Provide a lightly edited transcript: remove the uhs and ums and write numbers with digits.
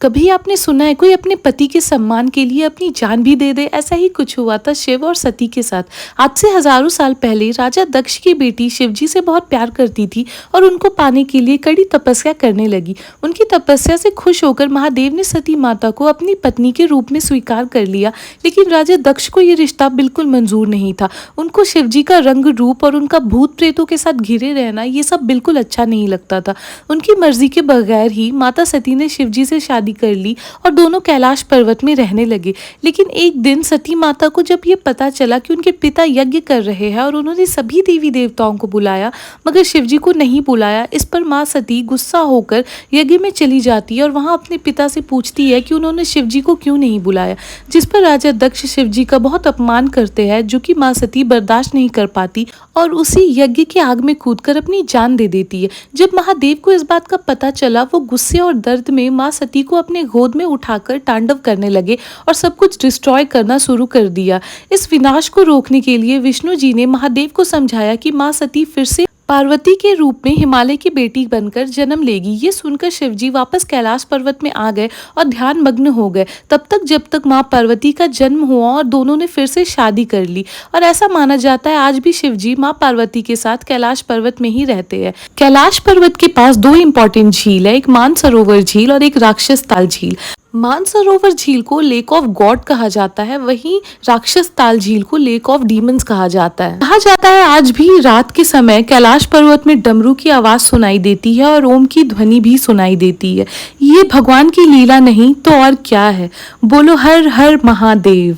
कभी आपने सुना है कोई अपने पति के सम्मान के लिए अपनी जान भी दे दे? ऐसा ही कुछ हुआ था शिव और सती के साथ। आज से हजारों साल पहले राजा दक्ष की बेटी शिवजी से बहुत प्यार करती थी और उनको पाने के लिए कड़ी तपस्या करने लगी। उनकी तपस्या से खुश होकर महादेव ने सती माता को अपनी पत्नी के रूप में स्वीकार कर लिया। लेकिन राजा दक्ष को ये रिश्ता बिल्कुल मंजूर नहीं था। उनको शिवजी का रंग रूप और उनका भूत प्रेतों के साथ घिरे रहना ये सब बिल्कुल अच्छा नहीं लगता था। उनकी मर्जी के बगैर ही माता सती ने शिवजी से शादी कर ली और दोनों कैलाश पर्वत में रहने लगे। लेकिन एक दिन सती माता को जब ये पता चला कि उनके पिता यज्ञ कर रहे हैं और उन्होंने सभी देवी देवताओं को बुलाया मगर शिवजी को नहीं बुलाया, इस पर माँ सती गुस्सा होकर यज्ञ में चली जाती है और वहाँ अपने पिता से पूछती है कि उन्होंने शिवजी को क्यों नहीं बुलाया। जिस पर राजा दक्ष शिवजी का बहुत अपमान करते हैं, जो कि माँ सती बर्दाश्त नहीं कर पाती और उसी यज्ञ की आग में कूदकर अपनी जान दे देती है। जब महादेव को इस बात का पता चला, वो गुस्से और दर्द में माँ सती को अपने गोद में उठाकर तांडव करने लगे और सब कुछ डिस्ट्रॉय करना शुरू कर दिया। इस विनाश को रोकने के लिए विष्णु जी ने महादेव को समझाया कि माँ सती फिर से पार्वती के रूप में हिमालय की बेटी बनकर जन्म लेगी। ये सुनकर शिवजी वापस कैलाश पर्वत में आ गए और ध्यान मग्न हो गए तब तक जब तक माँ पार्वती का जन्म हुआ और दोनों ने फिर से शादी कर ली। और ऐसा माना जाता है आज भी शिवजी माँ पार्वती के साथ कैलाश पर्वत में ही रहते हैं। कैलाश पर्वत के पास दो इंपॉर्टेंट झील है, एक मानसरोवर झील और एक राक्षस ताल झील। मानसरोवर झील को लेक ऑफ गॉड कहा जाता है, वहीं राक्षस ताल झील को लेक ऑफ डीमंस कहा जाता है। कहा जाता है आज भी रात के समय कैलाश पर्वत में डमरू की आवाज सुनाई देती है और ओम की ध्वनि भी सुनाई देती है। ये भगवान की लीला नहीं तो और क्या है। बोलो हर हर महादेव।